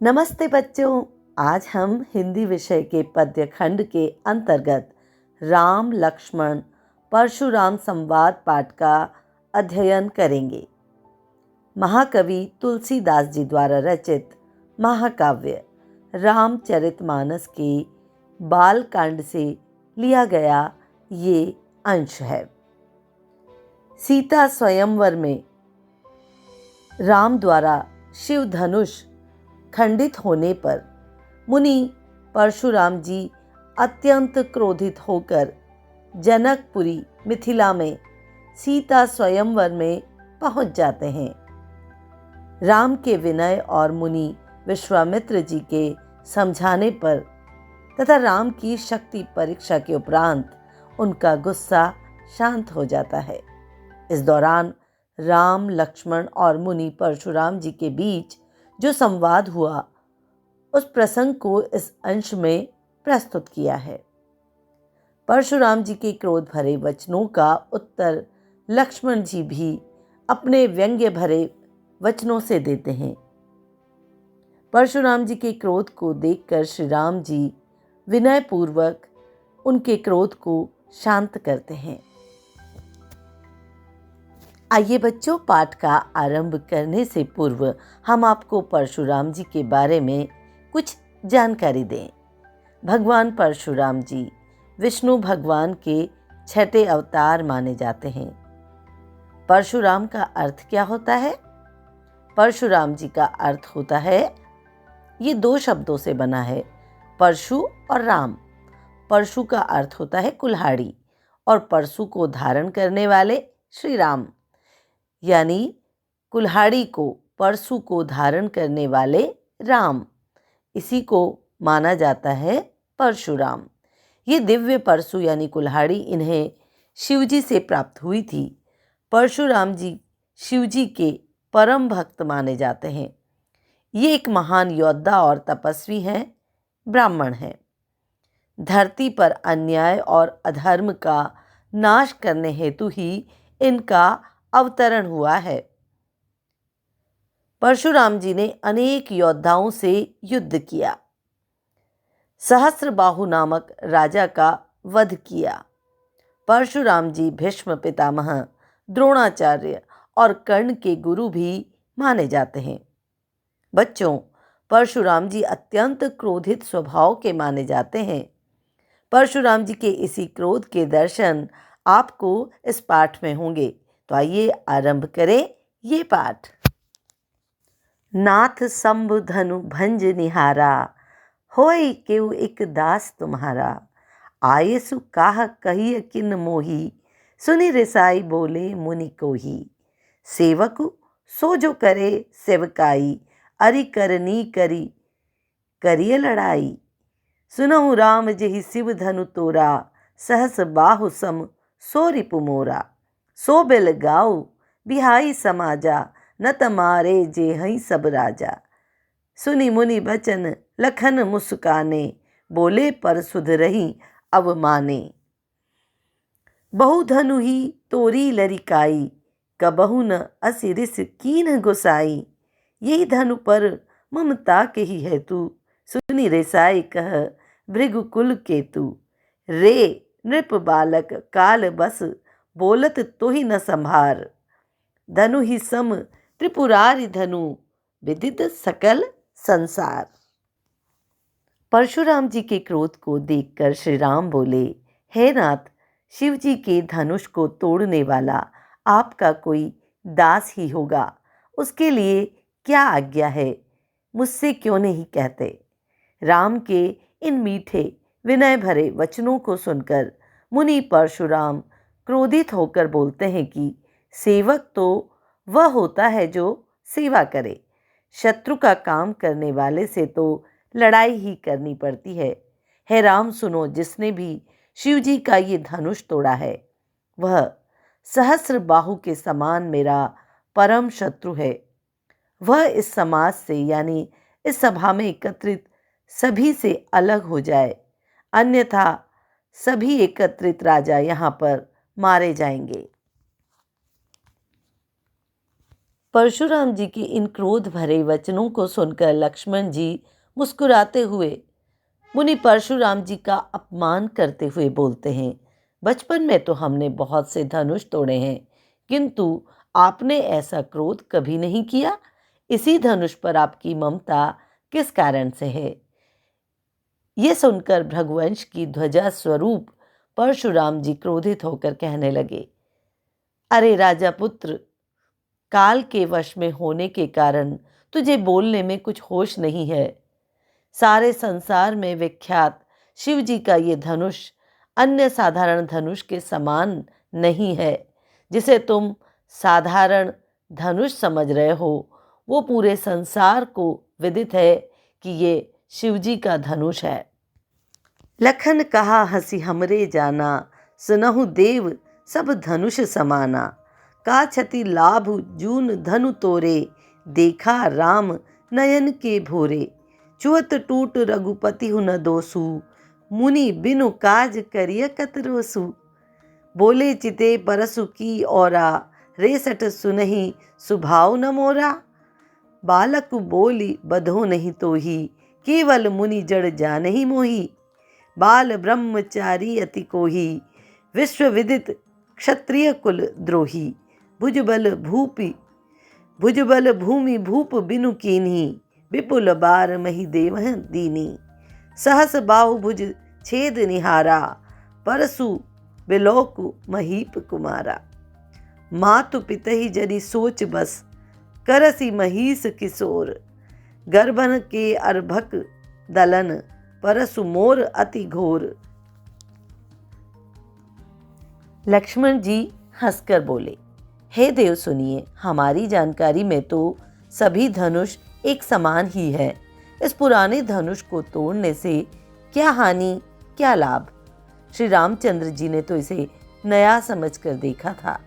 नमस्ते बच्चों। आज हम हिंदी विषय के पद्य खंड के अंतर्गत राम लक्ष्मण परशुराम संवाद पाठ का अध्ययन करेंगे। महाकवि तुलसीदास जी द्वारा रचित महाकाव्य रामचरितमानस के बालकांड से लिया गया ये अंश है। सीता स्वयंवर में राम द्वारा शिव धनुष खंडित होने पर मुनि परशुराम जी अत्यंत क्रोधित होकर जनकपुरी मिथिला में सीता स्वयंवर में पहुंच जाते हैं। राम के विनय और मुनि विश्वामित्र जी के समझाने पर तथा राम की शक्ति परीक्षा के उपरांत उनका गुस्सा शांत हो जाता है। इस दौरान राम लक्ष्मण और मुनि परशुराम जी के बीच जो संवाद हुआ उस प्रसंग को इस अंश में प्रस्तुत किया है। परशुराम जी के क्रोध भरे वचनों का उत्तर लक्ष्मण जी भी अपने व्यंग्य भरे वचनों से देते हैं। परशुराम जी के क्रोध को देखकर श्री राम जी विनय पूर्वक उनके क्रोध को शांत करते हैं। आइए बच्चों, पाठ का आरंभ करने से पूर्व हम आपको परशुराम जी के बारे में कुछ जानकारी दें। भगवान परशुराम जी विष्णु भगवान के छठे अवतार माने जाते हैं। परशुराम का अर्थ क्या होता है? परशुराम जी का अर्थ होता है, ये दो शब्दों से बना है, परशु और राम। परशु का अर्थ होता है कुल्हाड़ी और परशु को धारण करने वाले श्री राम, यानी कुल्हाड़ी को परशु को धारण करने वाले राम, इसी को माना जाता है परशुराम। ये दिव्य परशु यानी कुल्हाड़ी इन्हें शिवजी से प्राप्त हुई थी। परशुराम जी शिवजी के परम भक्त माने जाते हैं। ये एक महान योद्धा और तपस्वी हैं, ब्राह्मण हैं। धरती पर अन्याय और अधर्म का नाश करने हेतु ही इनका अवतरण हुआ है। परशुराम जी ने अनेक योद्धाओं से युद्ध किया, सहस्त्रबाहु नामक राजा का वध किया। परशुराम जी भीष्म पितामह, द्रोणाचार्य और कर्ण के गुरु भी माने जाते हैं। बच्चों, परशुराम जी अत्यंत क्रोधित स्वभाव के माने जाते हैं। परशुराम जी के इसी क्रोध के दर्शन आपको इस पाठ में होंगे। तो आइए आरंभ करें ये पाठ। नाथ शंभु धनु भंज निहारा, होय केउ एक दास तुम्हारा। आये सु काह कहिय किन मोही, सुनि रिसाई बोले मुनि कोही। सेवकु सो जो करे सेवकाई, अरि करनी करी करिय लड़ाई। सुनहु राम जेहि शिव धनु तोरा, सहस बाहु सम सो रिपु मोरा। सो बिल गाओ बिहाई समाजा, न तमारे जे हई सब राजा। सुनि मुनि बचन लखन मुस्काने, बोले पर सुध रही अवमाने। बहु धनु ही तोरी लरिकाई, कबहु न असि रिस कीन गुसाई। यही धनु पर ममता के ही हेतु, सुनि रेसाई कह भृगुकुल केतु। रे नृप बालक काल बस, बोलत तो ही न संभार। धनु ही सम त्रिपुरारि धनु, विदित सकल संसार। परशुराम जी के क्रोध को देखकर श्री राम बोले, हे नाथ, शिव जी के धनुष को तोड़ने वाला आपका कोई दास ही होगा। उसके लिए क्या आज्ञा है, मुझसे क्यों नहीं कहते। राम के इन मीठे विनय भरे वचनों को सुनकर मुनि परशुराम क्रोधित होकर बोलते हैं कि सेवक तो वह होता है जो सेवा करे, शत्रु का काम करने वाले से तो लड़ाई ही करनी पड़ती है। हे राम सुनो, जिसने भी शिव जी का ये धनुष तोड़ा है वह सहस्र बाहु के समान मेरा परम शत्रु है। वह इस समाज से यानी इस सभा में एकत्रित सभी से अलग हो जाए, अन्यथा सभी एकत्रित राजा यहाँ पर मारे जाएंगे। परशुराम जी के इन क्रोध भरे वचनों को सुनकर लक्ष्मण जी मुस्कुराते हुए मुनि परशुराम जी का अपमान करते हुए बोलते हैं, बचपन में तो हमने बहुत से धनुष तोड़े हैं, किंतु आपने ऐसा क्रोध कभी नहीं किया। इसी धनुष पर आपकी ममता किस कारण से है? ये सुनकर भृगुवंश की ध्वजा स्वरूप परशुराम जी क्रोधित होकर कहने लगे, अरे राजा पुत्र, काल के वश में होने के कारण तुझे बोलने में कुछ होश नहीं है। सारे संसार में विख्यात शिव जी का ये धनुष अन्य साधारण धनुष के समान नहीं है। जिसे तुम साधारण धनुष समझ रहे हो, वो पूरे संसार को विदित है कि ये शिव जी का धनुष है। लखन कहा हंसी हमरे जाना, सुनहु देव सब धनुष समाना। का छति लाभ जून धनु तोरे, देखा राम नयन के भोरे। चुअत टूट रघुपति हु न दोसु, मुनि बिनु काज करिय कतरोसु। बोले चिते परसु की औरा, रेसठ सुनहि सुभाव न मोरा। बालक बोली बधो नहीं तोही, केवल मुनि जड़ जानहि मोही। बाल ब्रह्मचारी अति कोही, विश्व विदित क्षत्रिय कुल द्रोही। भुजबल भूमि भूप बिनु कीन्ही, विपुल बार मही देवह दीनी। सहस बाहु भुज छेद निहारा, परसु बिलोकु महीप कुमारा। मातु पितहि जनि सोच बस, करसी महीस किशोर। गर्भन के अर्भक दलन, परसु मोर अति घोर। लक्ष्मण जी हंसकर बोले, हे देव सुनिए, हमारी जानकारी में तो सभी धनुष एक समान ही है। इस पुराने धनुष को तोड़ने से क्या हानि, क्या लाभ? श्री रामचंद्र जी ने तो इसे नया समझकर देखा था,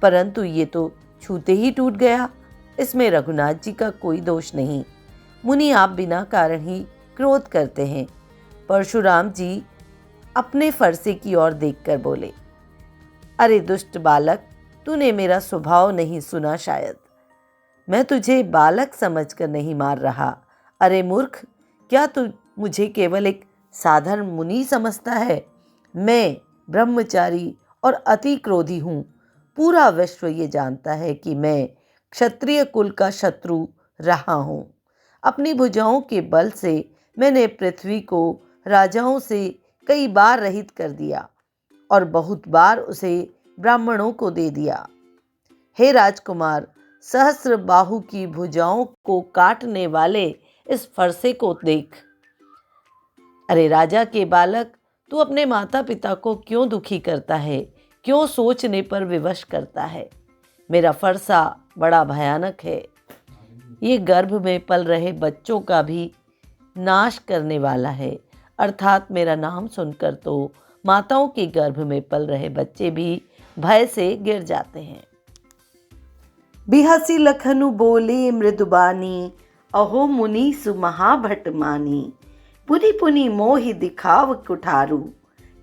परंतु ये तो छूते ही टूट गया। इसमें रघुनाथ जी का कोई दोष नहीं। मुनि, आप बिना कारण ही क्रोध करते हैं। परशुराम जी अपने फरसे की ओर देखकर बोले, अरे दुष्ट बालक, तूने मेरा स्वभाव नहीं सुना शायद। मैं तुझे बालक समझकर नहीं मार रहा। अरे मूर्ख, क्या तू मुझे केवल एक साधारण मुनि समझता है? मैं ब्रह्मचारी और अति क्रोधी हूँ। पूरा विश्व ये जानता है कि मैं क्षत्रिय कुल का शत्रु रहा हूँ। अपनी भुजाओं के बल से मैंने पृथ्वी को राजाओं से कई बार रहित कर दिया और बहुत बार उसे ब्राह्मणों को दे दिया। हे राजकुमार, सहस्र बाहु की भुजाओं को काटने वाले इस फरसे को देख। अरे राजा के बालक, तू अपने माता पिता को क्यों दुखी करता है? क्यों सोचने पर विवश करता है? मेरा फरसा बड़ा भयानक है। ये गर्भ में पल रहे बच्चों का भी नाश करने वाला है। अर्थात मेरा नाम सुनकर तो माताओं के गर्भ में पल रहे बच्चे भी भय से गिर जाते हैं। बिहसी लखनु बोले मृदुबानी, अहो मुनि सुमहाभट मानी। पुनि पुनि मोहि दिखाव कुठारू,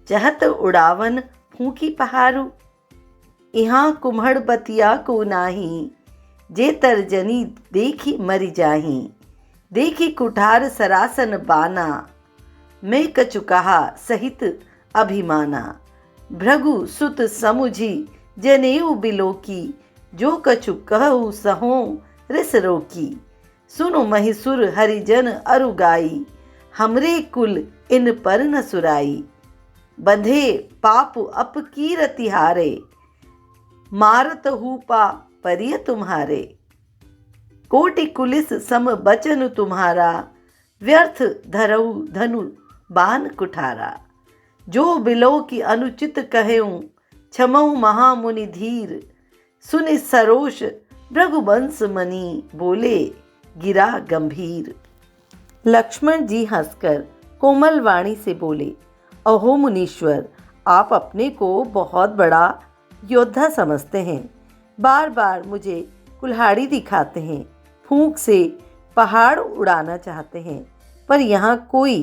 चहत उड़ावन फूकी पहारू। यहाँ कुम्हड़ बतिया को नाही, जे तर्जनी देखी मरि जाही। देखी कुठार सरासन बाना, मैं कछु कहा सहित अभिमाना। भृगु सुत समुझी जनेऊ बिलोकी, जो कछु कहु सहो रिस रोकी। सुनो महिसुर हरिजन अरु गाई, हमरे कुल इन पर न सुराई। बंधे पाप अपकीरति हारे, मारत हूपा परिय तुम्हारे। कोटि कुलिस सम बचन तुम्हारा, व्यर्थ धरऊ धनु बान कुठारा। जो बिलो की अनुचित कहेऊं, क्षमऊ महामुनि धीर। सुनि सरोष भृगुवंश मनी, बोले गिरा गंभीर। लक्ष्मण जी हंसकर कोमल वाणी से बोले, अहो मुनीश्वर, आप अपने को बहुत बड़ा योद्धा समझते हैं। बार बार मुझे कुल्हाड़ी दिखाते हैं, फूंक से पहाड़ उड़ाना चाहते हैं, पर यहाँ कोई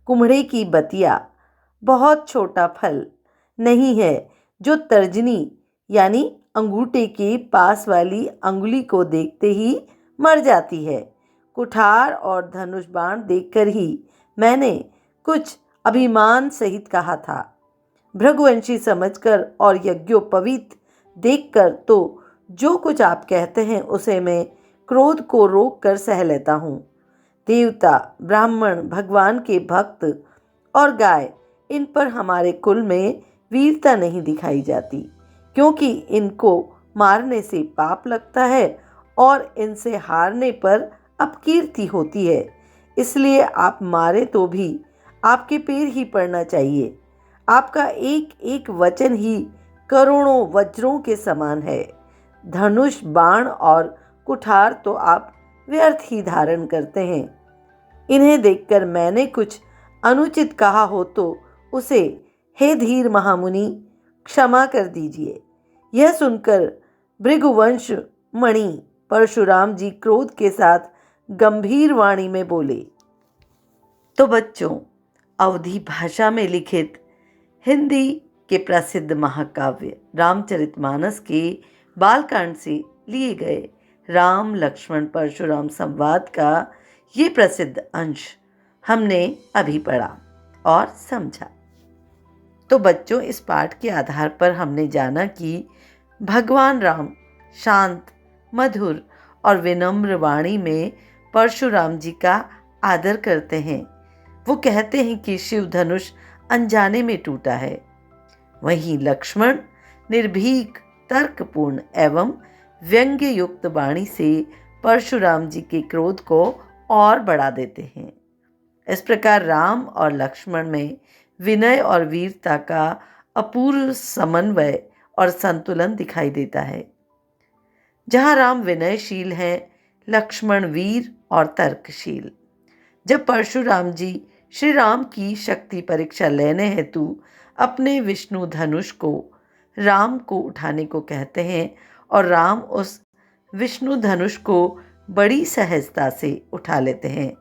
कुम्हड़े की बतिया, बहुत छोटा फल नहीं है जो तर्जनी यानी अंगूठे के पास वाली अंगुली को देखते ही मर जाती है। कुठार और धनुष बाण देखकर ही मैंने कुछ अभिमान सहित कहा था। भृगुवंशी समझकर और यज्ञोपवीत देखकर तो जो कुछ आप कहते हैं उसे मैं क्रोध को रोक कर सह लेता हूँ। देवता, ब्राह्मण, भगवान के भक्त और गाय, इन पर हमारे कुल में वीरता नहीं दिखाई जाती, क्योंकि इनको मारने से पाप लगता है और इनसे हारने पर अपकीर्ति होती है। इसलिए आप मारे तो भी आपके पैर ही पड़ना चाहिए। आपका एक एक वचन ही करोड़ों वज्रों के समान है। धनुष, बाण और कुठार तो आप व्यर्थ ही धारण करते हैं। इन्हें देखकर मैंने कुछ अनुचित कहा हो तो उसे हे धीर महामुनि क्षमा कर दीजिए। यह सुनकर भृगुवंश मणि परशुराम जी क्रोध के साथ गंभीर वाणी में बोले। तो बच्चों, अवधी भाषा में लिखित हिंदी के प्रसिद्ध महाकाव्य रामचरितमानस के बालकांड से लिए गए राम लक्ष्मण परशुराम संवाद का ये प्रसिद्ध अंश हमने अभी पढ़ा और समझा। तो बच्चों, इस पाठ के आधार पर हमने जाना कि भगवान राम शांत, मधुर और विनम्र वाणी में परशुराम जी का आदर करते हैं। वो कहते हैं कि शिव धनुष अनजाने में टूटा है। वहीं लक्ष्मण निर्भीक, तर्कपूर्ण एवं व्यंग्य युक्त वाणी से परशुराम जी के क्रोध को और बढ़ा देते हैं। इस प्रकार राम और लक्ष्मण में विनय और वीरता का अपूर्व समन्वय और संतुलन दिखाई देता है। जहाँ राम विनयशील हैं, लक्ष्मण वीर और तर्कशील। जब परशुराम जी श्री राम की शक्ति परीक्षा लेने हेतु अपने विष्णु धनुष को राम को उठाने को कहते हैं और राम उस विष्णु धनुष को बड़ी सहजता से उठा लेते हैं,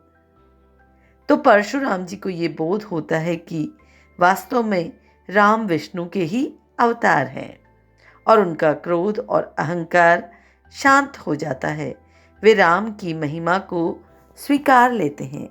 तो परशुराम जी को ये बोध होता है कि वास्तव में राम विष्णु के ही अवतार हैं और उनका क्रोध और अहंकार शांत हो जाता है। वे राम की महिमा को स्वीकार लेते हैं।